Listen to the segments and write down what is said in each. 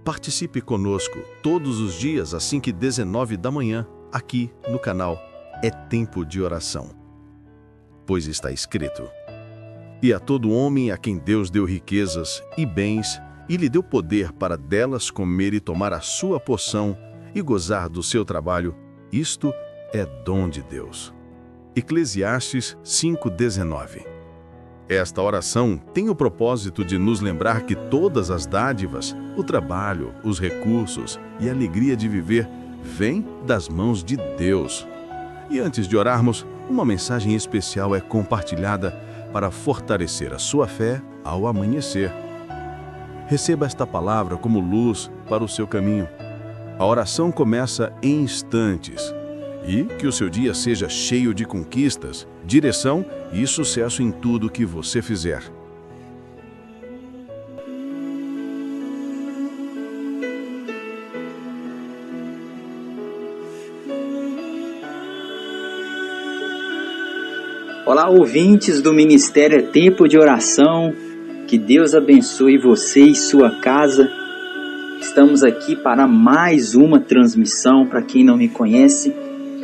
Participe conosco todos os dias às 5h19 da manhã, aqui no canal É Tempo de Oração. Pois está escrito: E a todo homem a quem Deus deu riquezas e bens, e lhe deu poder para delas comer e tomar a sua porção e gozar do seu trabalho, isto é dom de Deus. Eclesiastes 5:19. Esta oração tem o propósito de nos lembrar que todas as dádivas, o trabalho, os recursos e a alegria de viver vêm das mãos de Deus. E antes de orarmos, uma mensagem especial é compartilhada para fortalecer a sua fé ao amanhecer. Receba esta palavra como luz para o seu caminho. A oração começa em instantes. E que o seu dia seja cheio de conquistas, direção e sucesso em tudo que você fizer. Olá, ouvintes do Ministério É Tempo de Oração. Que Deus abençoe você e sua casa. Estamos aqui para mais uma transmissão. Para quem não me conhece,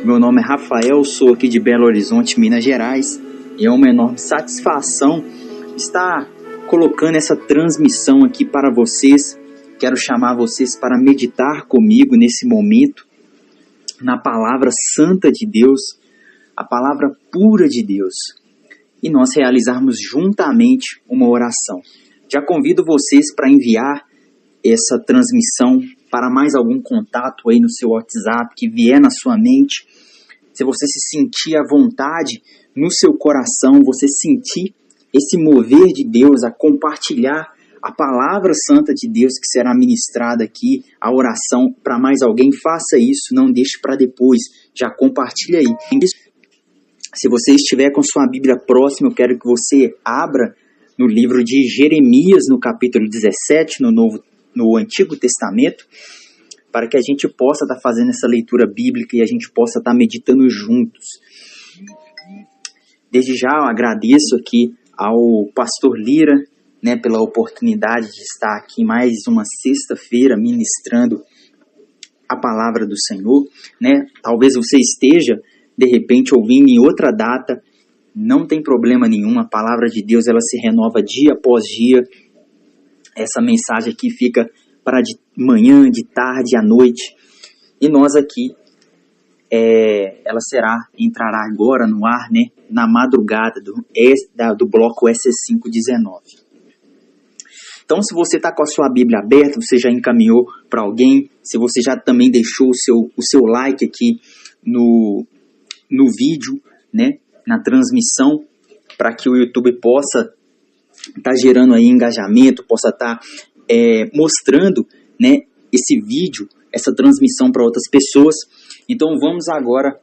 meu nome é Rafael, sou aqui de Belo Horizonte, Minas Gerais, e é uma enorme satisfação estar colocando essa transmissão aqui para vocês. Quero chamar vocês para meditar comigo nesse momento na palavra santa de Deus, a palavra pura de Deus, e nós realizarmos juntamente uma oração. Já convido vocês para enviar essa transmissão para mais algum contato aí no seu WhatsApp que vier na sua mente. Se você se sentir à vontade no seu coração, você sentir esse mover de Deus a compartilhar a palavra santa de Deus que será ministrada aqui, a oração para mais alguém, faça isso, não deixe para depois, já compartilha aí. Se você estiver com sua Bíblia próxima, eu quero que você abra no livro de Jeremias, no capítulo 17, no Antigo Testamento, para que a gente possa estar fazendo essa leitura bíblica e a gente possa estar meditando juntos. Desde já eu agradeço aqui ao pastor Lira, pela oportunidade de estar aqui mais uma sexta-feira ministrando a palavra do Senhor. Talvez você esteja, de repente, ouvindo em outra data, não tem problema nenhum, a palavra de Deus ela se renova dia após dia. Essa mensagem aqui fica para de manhã, de tarde, à noite. E nós aqui, ela entrará agora no ar, na madrugada do bloco SC519. Então, se você está com a sua Bíblia aberta, você já encaminhou para alguém, se você já também deixou o seu like aqui no vídeo, na transmissão, para que o YouTube possa estar gerando aí engajamento, possa estar mostrando, esse vídeo, essa transmissão para outras pessoas. Então vamos agora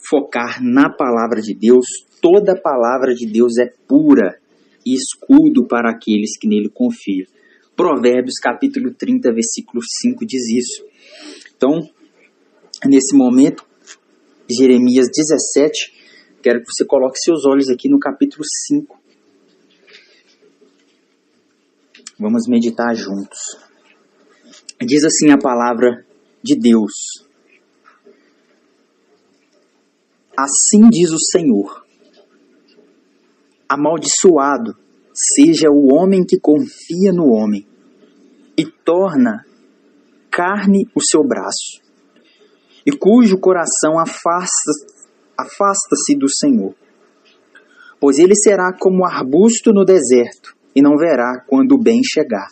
focar na palavra de Deus. Toda a palavra de Deus é pura e escudo para aqueles que nele confiam. Provérbios capítulo 30, versículo 5 diz isso. Então, nesse momento, Jeremias 17, quero que você coloque seus olhos aqui no capítulo 5. Vamos meditar juntos. Diz assim a palavra de Deus: Assim diz o Senhor: Amaldiçoado seja o homem que confia no homem e torna carne o seu braço, e cujo coração afasta-se do Senhor. Pois ele será como arbusto no deserto, e não verá quando o bem chegar.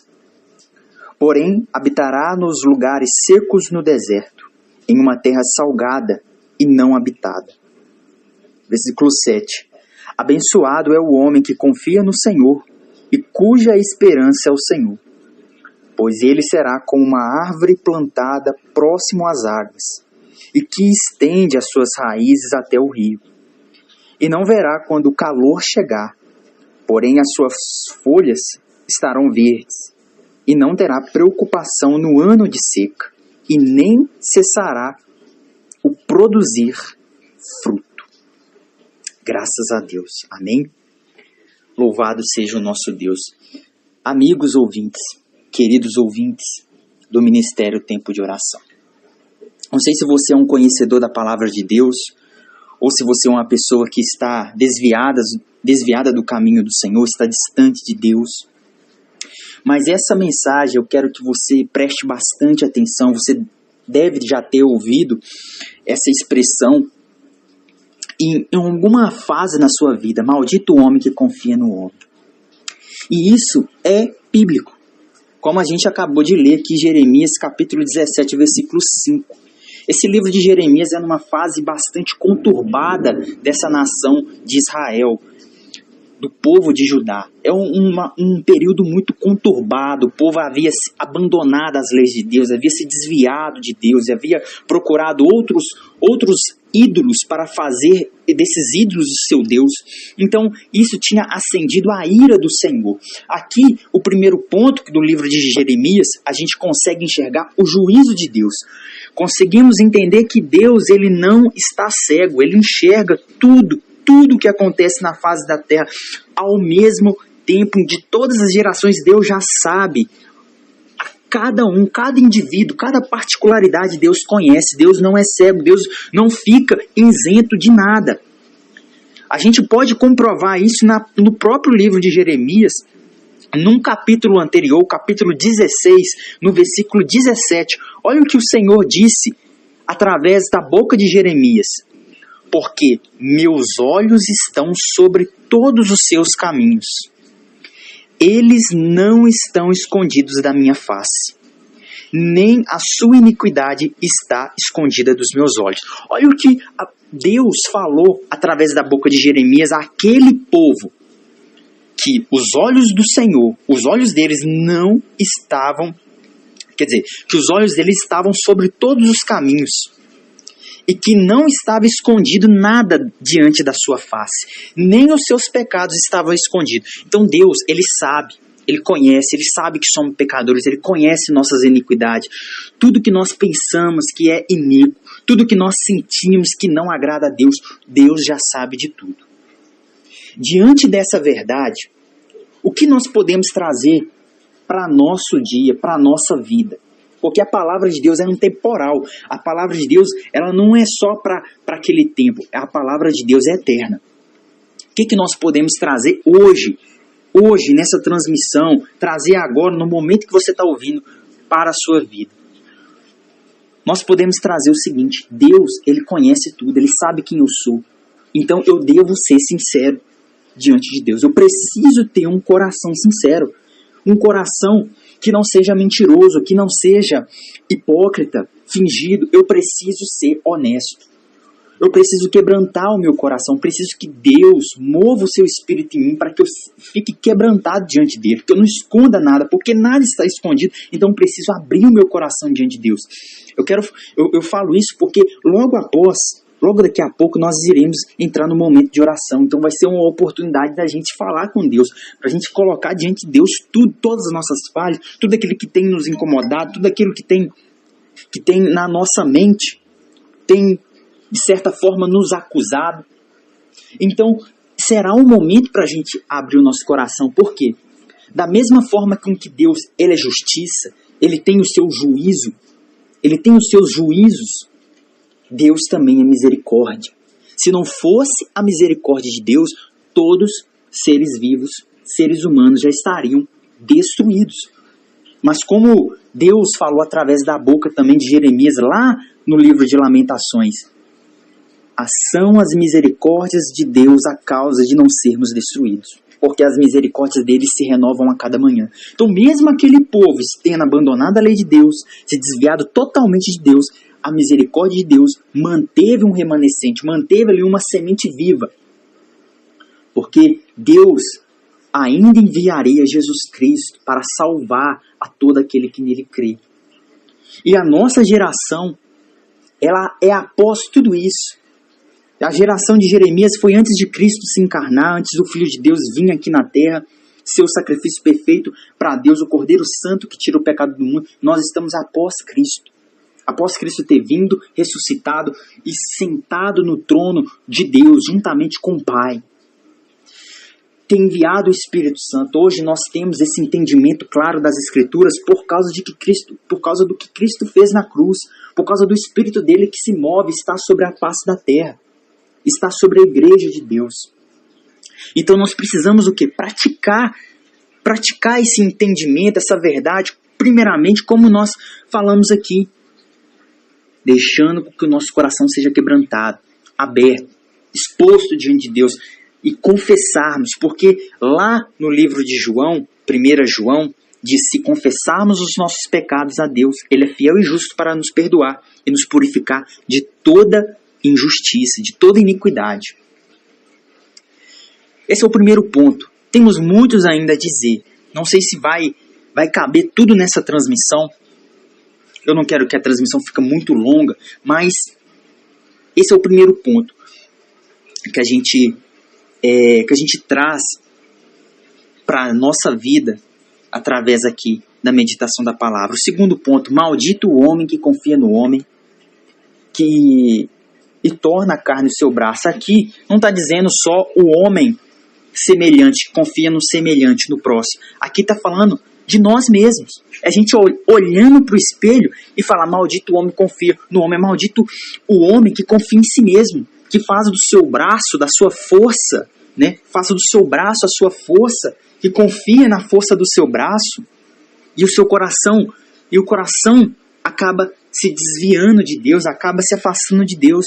Porém, habitará nos lugares secos no deserto, em uma terra salgada e não habitada. Versículo 7. Abençoado é o homem que confia no Senhor e cuja esperança é o Senhor. Pois ele será como uma árvore plantada próximo às águas, e que estende as suas raízes até o rio. E não verá quando o calor chegar, porém as suas folhas estarão verdes, e não terá preocupação no ano de seca, e nem cessará o produzir fruto. Graças a Deus. Amém? Louvado seja o nosso Deus. Amigos ouvintes, queridos ouvintes, do Ministério Tempo de Oração. Não sei se você é um conhecedor da palavra de Deus, ou se você é uma pessoa que está desviada do caminho do Senhor, está distante de Deus. Mas essa mensagem eu quero que você preste bastante atenção. Você deve já ter ouvido essa expressão em alguma fase na sua vida: maldito o homem que confia no homem. E isso é bíblico. Como a gente acabou de ler aqui, Jeremias capítulo 17, versículo 5. Esse livro de Jeremias é numa fase bastante conturbada dessa nação de Israel, do povo de Judá. É um período muito conturbado. O povo havia abandonado as leis de Deus, havia se desviado de Deus, havia procurado outros ídolos para fazer desses ídolos o seu Deus. Então, isso tinha acendido a ira do Senhor. Aqui, o primeiro ponto do livro de Jeremias, a gente consegue enxergar o juízo de Deus. Conseguimos entender que Deus, ele não está cego, ele enxerga tudo que acontece na face da terra. Ao mesmo tempo, de todas as gerações, Deus já sabe. Cada indivíduo, cada particularidade Deus conhece. Deus não é cego, Deus não fica isento de nada. A gente pode comprovar isso no próprio livro de Jeremias, num capítulo anterior, capítulo 16, no versículo 17. Olha o que o Senhor disse através da boca de Jeremias: porque meus olhos estão sobre todos os seus caminhos. Eles não estão escondidos da minha face, nem a sua iniquidade está escondida dos meus olhos. Olha o que Deus falou através da boca de Jeremias àquele povo, que os olhos do Senhor, os olhos deles não estavam, quer dizer, que os olhos deles estavam sobre todos os caminhos, e que não estava escondido nada diante da sua face, nem os seus pecados estavam escondidos. Então Deus, ele sabe, ele conhece, ele sabe que somos pecadores, ele conhece nossas iniquidades, tudo que nós pensamos que é iníquo, tudo que nós sentimos que não agrada a Deus, Deus já sabe de tudo. Diante dessa verdade, o que nós podemos trazer para nosso dia, para a nossa vida? Porque a palavra de Deus é intemporal. A palavra de Deus, ela não é só para aquele tempo. A palavra de Deus é eterna. O que nós podemos trazer hoje, nessa transmissão, trazer agora, no momento que você está ouvindo, para a sua vida? Nós podemos trazer o seguinte: Deus, ele conhece tudo, ele sabe quem eu sou. Então eu devo ser sincero diante de Deus. Eu preciso ter um coração sincero. Um coração que não seja mentiroso, que não seja hipócrita, fingido. Eu preciso ser honesto. Eu preciso quebrantar o meu coração. Preciso que Deus mova o seu espírito em mim para que eu fique quebrantado diante dele. Que eu não esconda nada, porque nada está escondido. Então eu preciso abrir o meu coração diante de Deus. Eu falo isso porque logo daqui a pouco nós iremos entrar no momento de oração. Então vai ser uma oportunidade da gente falar com Deus, para a gente colocar diante de Deus tudo, todas as nossas falhas, tudo aquilo que tem nos incomodado, tudo aquilo que tem na nossa mente, tem de certa forma nos acusado. Então será um momento para a gente abrir o nosso coração. Por quê? Da mesma forma com que Deus, ele é justiça, ele tem o seu juízo, ele tem os seus juízos, Deus também é misericórdia. Se não fosse a misericórdia de Deus, todos seres vivos, seres humanos já estariam destruídos. Mas como Deus falou através da boca também de Jeremias, lá no livro de Lamentações, são as misericórdias de Deus a causa de não sermos destruídos, porque as misericórdias dele se renovam a cada manhã. Então mesmo aquele povo tendo abandonado a lei de Deus, se desviado totalmente de Deus, a misericórdia de Deus manteve um remanescente, manteve ali uma semente viva. Porque Deus ainda enviaria Jesus Cristo para salvar a todo aquele que nele crê. E a nossa geração, ela é após tudo isso. A geração de Jeremias foi antes de Cristo se encarnar, antes do Filho de Deus vir aqui na terra, seu sacrifício perfeito para Deus, o Cordeiro Santo que tira o pecado do mundo. Nós estamos após Cristo. Após Cristo ter vindo, ressuscitado e sentado no trono de Deus, juntamente com o Pai. tem enviado o Espírito Santo. Hoje nós temos esse entendimento claro das Escrituras por causa do que Cristo fez na cruz, por causa do Espírito dele que se move, está sobre a face da terra, está sobre a igreja de Deus. Então nós precisamos o quê? Praticar esse entendimento, essa verdade, primeiramente, como nós falamos aqui, deixando que o nosso coração seja quebrantado, aberto, exposto diante de Deus e confessarmos, porque lá no livro de João, 1 João, diz: se confessarmos os nossos pecados a Deus, Ele é fiel e justo para nos perdoar e nos purificar de toda injustiça, de toda iniquidade. Esse é o primeiro ponto. Temos muitos ainda a dizer. Não sei se vai caber tudo nessa transmissão. Eu não quero que a transmissão fique muito longa, mas esse é o primeiro ponto que a gente traz para a nossa vida através aqui da meditação da palavra. O segundo ponto: maldito o homem que confia no homem e torna a carne o seu braço. Aqui não está dizendo só o homem semelhante, que confia no semelhante, no próximo. Aqui está falando de nós mesmos. É a gente olhando para o espelho e falar: maldito o homem que confia no homem. É maldito o homem que confia em si mesmo, que faz do seu braço, da sua força, né? Faça do seu braço a sua força, que confia na força do seu braço, e o coração acaba se desviando de Deus, acaba se afastando de Deus.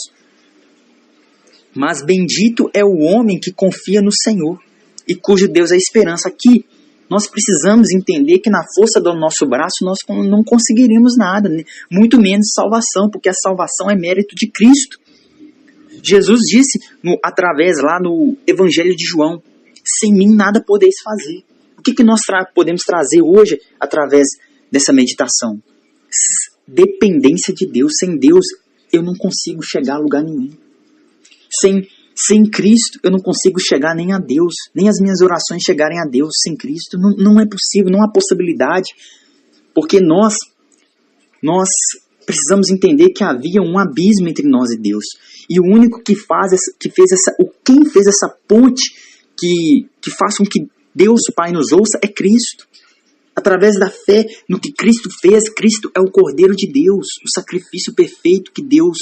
Mas bendito é o homem que confia no Senhor e cujo Deus é a esperança. Aqui nós precisamos entender que na força do nosso braço nós não conseguiríamos nada, né? Muito menos salvação, porque a salvação é mérito de Cristo. Jesus disse através lá no Evangelho de João: sem mim nada podeis fazer. O que nós podemos trazer hoje através dessa meditação? Dependência de Deus. Sem Deus eu não consigo chegar a lugar nenhum. Sem Cristo eu não consigo chegar nem a Deus, nem as minhas orações chegarem a Deus. Sem Cristo não é possível, não há possibilidade, porque nós precisamos entender que havia um abismo entre nós e Deus, e o único quem fez essa ponte que faz com que Deus, o Pai, nos ouça é Cristo. Através da fé no que Cristo fez, Cristo é o Cordeiro de Deus, o sacrifício perfeito que Deus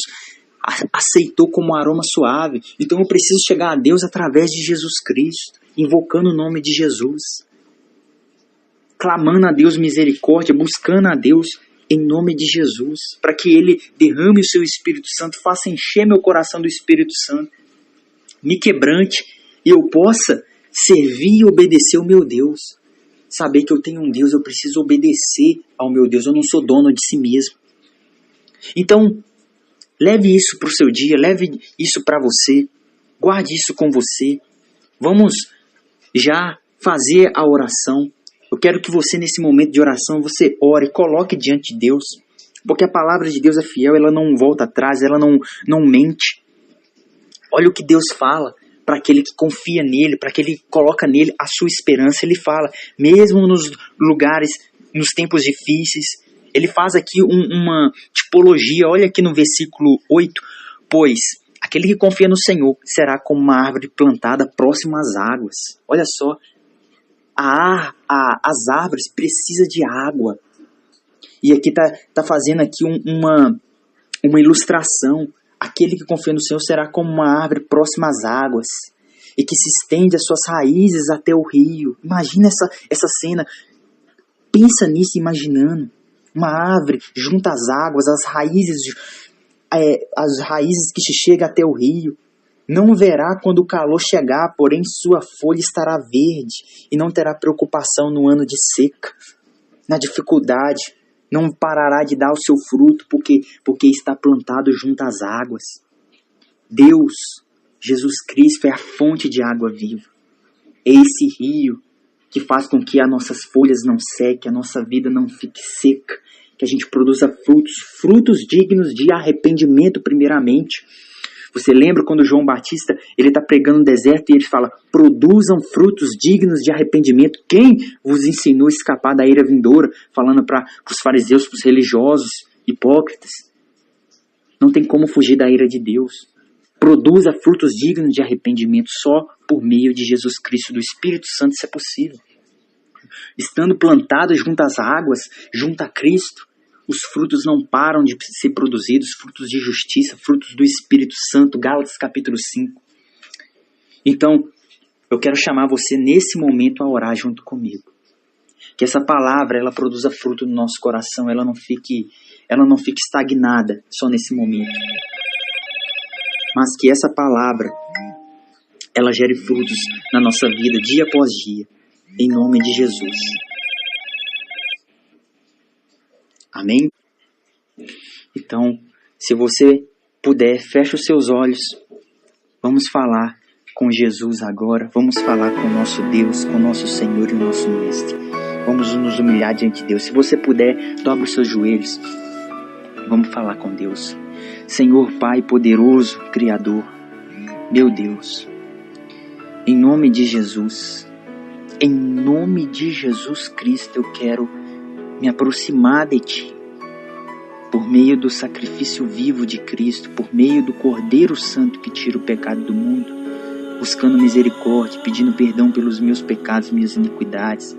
aceitou como um aroma suave. Então eu preciso chegar a Deus através de Jesus Cristo, invocando o nome de Jesus, clamando a Deus misericórdia, buscando a Deus em nome de Jesus, para que Ele derrame o seu Espírito Santo, faça encher meu coração do Espírito Santo, me quebrante e eu possa servir e obedecer ao meu Deus. Saber que eu tenho um Deus, eu preciso obedecer ao meu Deus, eu não sou dono de si mesmo. Então, leve isso para o seu dia, leve isso para você, guarde isso com você. Vamos já fazer a oração. Eu quero que você, nesse momento de oração, você ore, coloque diante de Deus, porque a palavra de Deus é fiel, ela não volta atrás, ela não mente. Olha o que Deus fala para aquele que confia nele, para aquele que coloca nele a sua esperança. Ele fala, mesmo nos lugares, nos tempos difíceis. Ele faz aqui uma tipologia, olha aqui no versículo 8, pois aquele que confia no Senhor será como uma árvore plantada próximo às águas. Olha só, as árvores precisam de água. E aqui tá fazendo aqui uma ilustração. Aquele que confia no Senhor será como uma árvore próxima às águas e que se estende as suas raízes até o rio. Imagina essa cena. Pensa nisso imaginando. Uma árvore junto às águas, as raízes que chegam até o rio. Não verá quando o calor chegar, porém sua folha estará verde e não terá preocupação no ano de seca, na dificuldade. Não parará de dar o seu fruto porque está plantado junto às águas. Deus, Jesus Cristo, é a fonte de água viva. É esse rio que faz com que as nossas folhas não sequem, a nossa vida não fique seca, que a gente produza frutos dignos de arrependimento primeiramente. Você lembra quando João Batista está pregando no deserto e ele fala, produzam frutos dignos de arrependimento. Quem vos ensinou a escapar da ira vindoura? Falando para os fariseus, para os religiosos, hipócritas. Não tem como fugir da ira de Deus. produza frutos dignos de arrependimento só por meio de Jesus Cristo, do Espírito Santo, isso é possível. Estando plantado junto às águas, junto a Cristo, os frutos não param de ser produzidos, frutos de justiça, frutos do Espírito Santo, Gálatas capítulo 5. Então, eu quero chamar você nesse momento a orar junto comigo. Que essa palavra, ela produza fruto no nosso coração, ela não fique estagnada só nesse momento. Mas que essa palavra, ela gere frutos na nossa vida, dia após dia, em nome de Jesus. Amém? Então, se você puder, feche os seus olhos. Vamos falar com Jesus agora. Vamos falar com o nosso Deus, com o nosso Senhor e o nosso Mestre. Vamos nos humilhar diante de Deus. Se você puder, dobre os seus joelhos. Vamos falar com Deus. Senhor Pai poderoso, Criador, meu Deus, em nome de Jesus, em nome de Jesus Cristo, eu quero me aproximar de Ti, por meio do sacrifício vivo de Cristo, por meio do Cordeiro Santo que tira o pecado do mundo, buscando misericórdia, pedindo perdão pelos meus pecados, minhas iniquidades,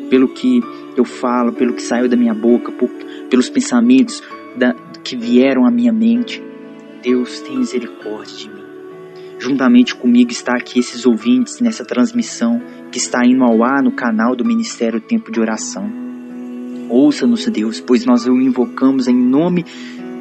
pelo que eu falo, pelo que saiu da minha boca, pelos pensamentos que vieram à minha mente. Deus, tem misericórdia de mim. Juntamente comigo está aqui esses ouvintes nessa transmissão que está indo ao ar no canal do Ministério Tempo de Oração. Ouça-nos, Deus, pois nós o invocamos em nome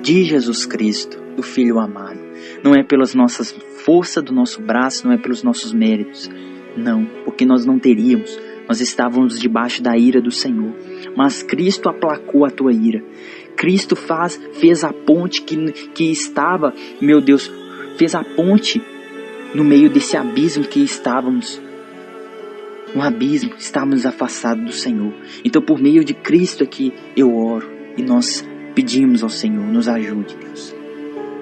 de Jesus Cristo, o Filho amado. Não é pelas nossas forças do nosso braço, não é pelos nossos méritos. Não, porque nós não teríamos. Nós estávamos debaixo da ira do Senhor. Mas Cristo aplacou a tua ira. Cristo fez a ponte que estava, meu Deus, fez a ponte no meio desse abismo que estávamos. Um abismo, estávamos afastados do Senhor. Então, por meio de Cristo aqui, eu oro e nós pedimos ao Senhor, nos ajude, Deus.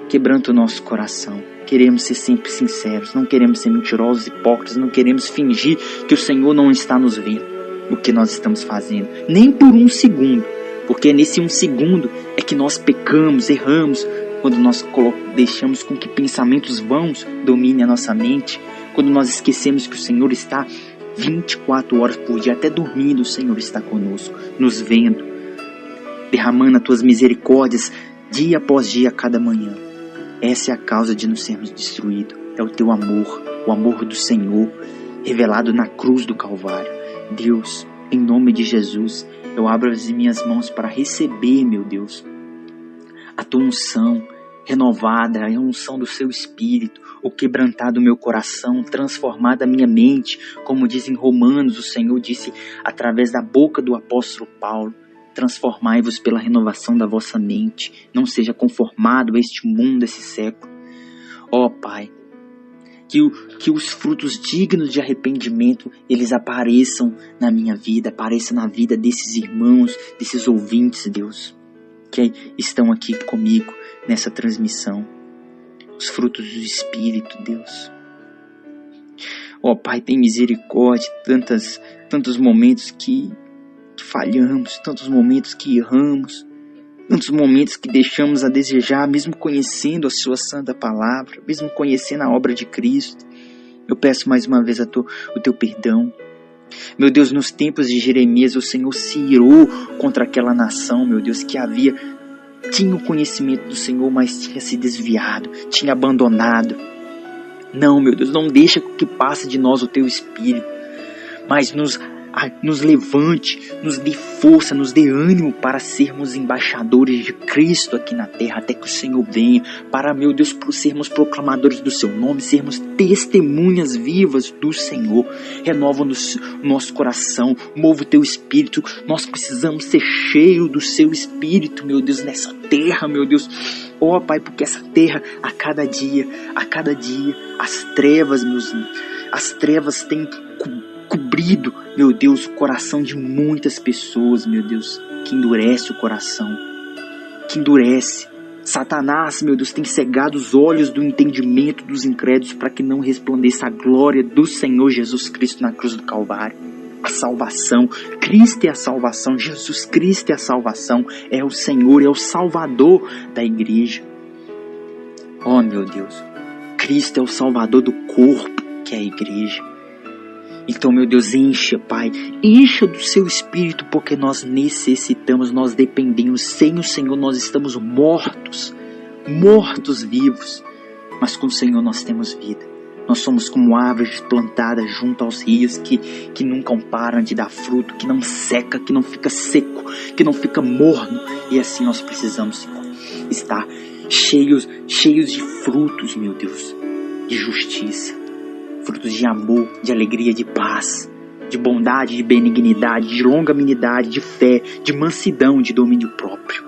Quebranta o nosso coração. Queremos ser sempre sinceros, não queremos ser mentirosos, hipócritas, não queremos fingir que o Senhor não está nos vendo o que nós estamos fazendo, nem por um segundo, porque nesse um segundo é que nós pecamos, erramos, quando nós deixamos com que pensamentos vãos dominem a nossa mente, quando nós esquecemos que o Senhor está 24 horas por dia, até dormindo o Senhor está conosco, nos vendo, derramando as tuas misericórdias dia após dia, a cada manhã. Essa é a causa de nos sermos destruídos. É o teu amor, o amor do Senhor, revelado na cruz do Calvário. Deus, em nome de Jesus, eu abro as minhas mãos para receber, meu Deus, a tua unção renovada, a unção do seu Espírito, o quebrantar do meu coração, transformar da minha mente, como diz em Romanos, o Senhor disse através da boca do apóstolo Paulo: transformai-vos pela renovação da vossa mente, não seja conformado a este mundo, esse século. Ó Pai, que os frutos dignos de arrependimento, eles apareçam na minha vida, apareçam na vida desses irmãos, desses ouvintes, Deus, que estão aqui comigo nessa transmissão. Os frutos do Espírito, Deus. Ó Pai, tem misericórdia, tantos momentos que falhamos, tantos momentos que erramos, tantos momentos que deixamos a desejar, mesmo conhecendo a sua santa palavra, mesmo conhecendo a obra de Cristo. Eu peço mais uma vez o teu perdão. Meu Deus, nos tempos de Jeremias, o Senhor se irou contra aquela nação, meu Deus, que tinha o conhecimento do Senhor, mas tinha se desviado, tinha abandonado. Não, meu Deus, não deixa que passe de nós o teu Espírito, mas nos levante, nos dê força, nos dê ânimo para sermos embaixadores de Cristo aqui na terra, até que o Senhor venha, para, meu Deus, sermos proclamadores do seu nome, sermos testemunhas vivas do Senhor. Renova o nosso coração, mova o teu Espírito. Nós precisamos ser cheios do seu Espírito, meu Deus, nessa terra, meu Deus. Ó Pai, porque essa terra, a cada dia, as trevas têm cobrido, meu Deus, o coração de muitas pessoas, meu Deus, que endurece o coração, que endurece. Satanás, meu Deus, tem cegado os olhos do entendimento dos incrédulos para que não resplandeça a glória do Senhor Jesus Cristo na cruz do Calvário. A salvação, Cristo é a salvação, Jesus Cristo é a salvação, é o Senhor, é o Salvador da igreja. Oh, meu Deus, Cristo é o salvador do corpo, que é a igreja. Então, meu Deus, encha, Pai, encha do seu Espírito, porque nós necessitamos, nós dependemos. Sem o Senhor nós estamos mortos vivos, mas com o Senhor nós temos vida. Nós somos como árvores plantadas junto aos rios que nunca param de dar fruto, que não seca, que não fica seco, que não fica morno. E assim nós precisamos, Senhor, estar cheios de frutos, meu Deus, de justiça, frutos de amor, de alegria, de paz, de bondade, de benignidade, de longanimidade, de fé, de mansidão, de domínio próprio.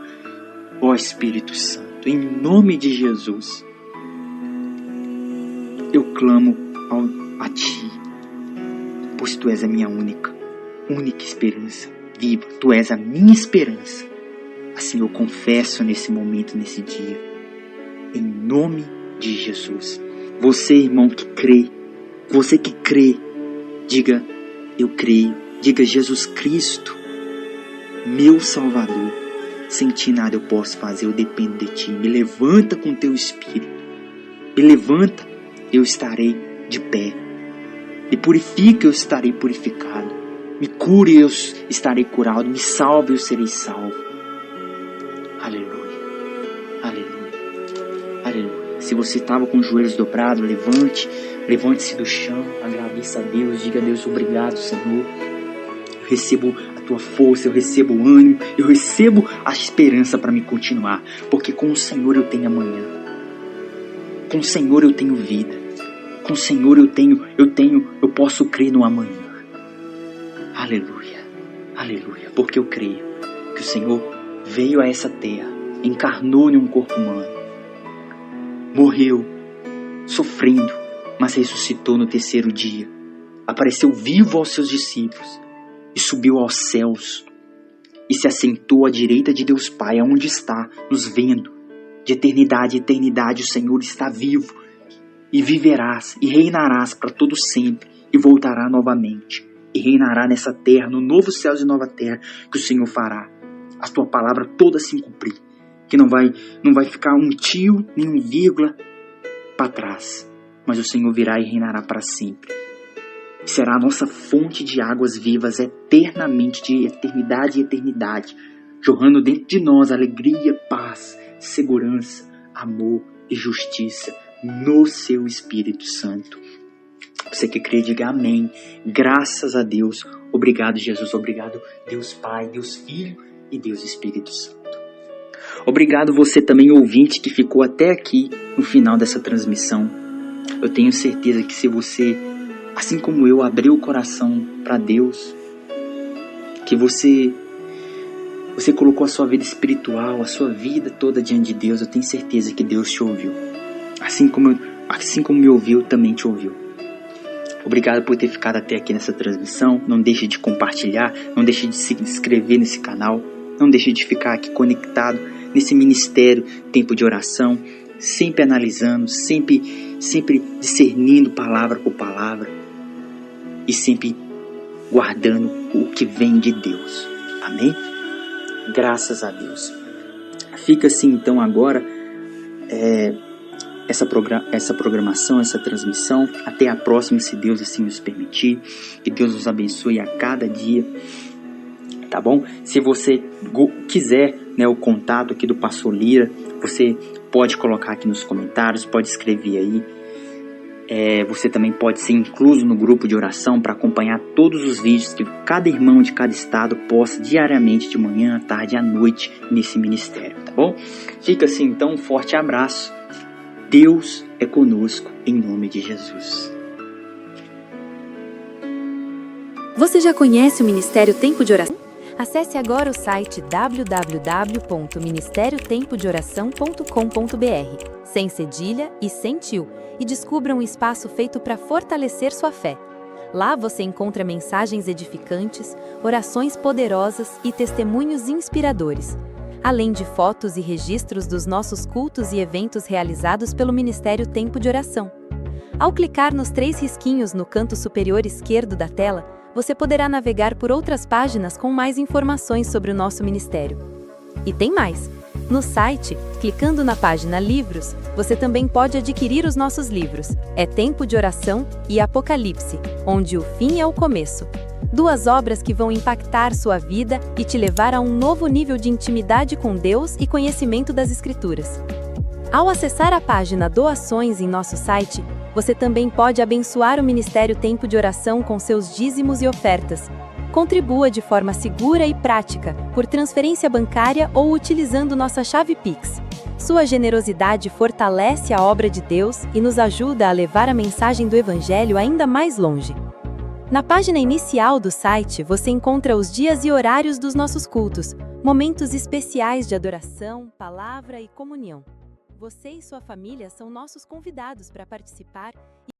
Ó Espírito Santo, em nome de Jesus, eu clamo a Ti, pois Tu és a minha única esperança viva. Tu és a minha esperança. Assim eu confesso nesse momento, nesse dia, em nome de Jesus. Você, irmão, que crê, você que crê, diga: eu creio. Diga: Jesus Cristo, meu Salvador, sem Ti nada eu posso fazer, eu dependo de Ti. Me levanta com Teu Espírito, me levanta, eu estarei de pé. Me purifica, eu estarei purificado. Me cure, eu estarei curado. Me salve, eu serei salvo. Aleluia, aleluia, aleluia. Se você estava com os joelhos dobrados, levante-se do chão, agradeça a Deus, diga a Deus: obrigado, Senhor. Eu recebo a Tua força, eu recebo o ânimo, eu recebo a esperança para me continuar, porque com o Senhor eu tenho amanhã, com o Senhor eu tenho vida, com o Senhor eu posso crer no amanhã. Aleluia, aleluia, porque eu creio que o Senhor veio a essa terra, encarnou em um corpo humano, morreu, sofrendo, mas ressuscitou no terceiro dia, apareceu vivo aos seus discípulos e subiu aos céus e se assentou à direita de Deus Pai, aonde está, nos vendo. De eternidade em eternidade o Senhor está vivo e viverás e reinarás para todo sempre e voltará novamente e reinará nessa terra, no novo céu e nova terra que o Senhor fará a Tua palavra toda se cumprir, que não vai ficar um tio nem um vírgula para trás, mas o Senhor virá e reinará para sempre. Será a nossa fonte de águas vivas eternamente, de eternidade em eternidade, jorrando dentro de nós alegria, paz, segurança, amor e justiça no Seu Espírito Santo. Você que crê, diga amém. Graças a Deus. Obrigado, Jesus. Obrigado, Deus Pai, Deus Filho e Deus Espírito Santo. Obrigado você também, ouvinte, que ficou até aqui no final dessa transmissão. Eu tenho certeza que se você, assim como eu, abriu o coração para Deus, que você colocou a sua vida espiritual, a sua vida toda diante de Deus, eu tenho certeza que Deus te ouviu. Assim como me ouviu, também te ouviu. Obrigado por ter ficado até aqui nessa transmissão. Não deixe de compartilhar, não deixe de se inscrever nesse canal, não deixe de ficar aqui conectado nesse ministério Tempo de Oração, sempre analisando, sempre discernindo palavra por palavra e sempre guardando o que vem de Deus. Amém? Graças a Deus. Fica assim então agora essa programação, essa transmissão. Até a próxima, se Deus assim nos permitir. Que Deus nos abençoe a cada dia. Tá bom? Se você quiser, o contato aqui do Pastor Lira, você pode colocar aqui nos comentários, pode escrever aí. Você também pode ser incluso no grupo de oração para acompanhar todos os vídeos que cada irmão de cada estado posta diariamente, de manhã, à tarde e à noite, nesse ministério, tá bom? Fica assim então, um forte abraço. Deus é conosco, em nome de Jesus. Você já conhece o Ministério Tempo de Oração? Acesse agora o site www.ministériotempodeoração.com.br, sem cedilha e sem tio, e descubra um espaço feito para fortalecer sua fé. Lá você encontra mensagens edificantes, orações poderosas e testemunhos inspiradores, além de fotos e registros dos nossos cultos e eventos realizados pelo Ministério Tempo de Oração. Ao clicar nos 3 risquinhos no canto superior esquerdo da tela, você poderá navegar por outras páginas com mais informações sobre o nosso ministério. E tem mais! No site, clicando na página Livros, você também pode adquirir os nossos livros É Tempo de Oração e Apocalipse, onde o fim é o começo. 2 obras que vão impactar sua vida e te levar a um novo nível de intimidade com Deus e conhecimento das Escrituras. Ao acessar a página Doações em nosso site, você também pode abençoar o Ministério Tempo de Oração com seus dízimos e ofertas. Contribua de forma segura e prática, por transferência bancária ou utilizando nossa chave Pix. Sua generosidade fortalece a obra de Deus e nos ajuda a levar a mensagem do Evangelho ainda mais longe. Na página inicial do site, você encontra os dias e horários dos nossos cultos, momentos especiais de adoração, palavra e comunhão. Você e sua família são nossos convidados para participar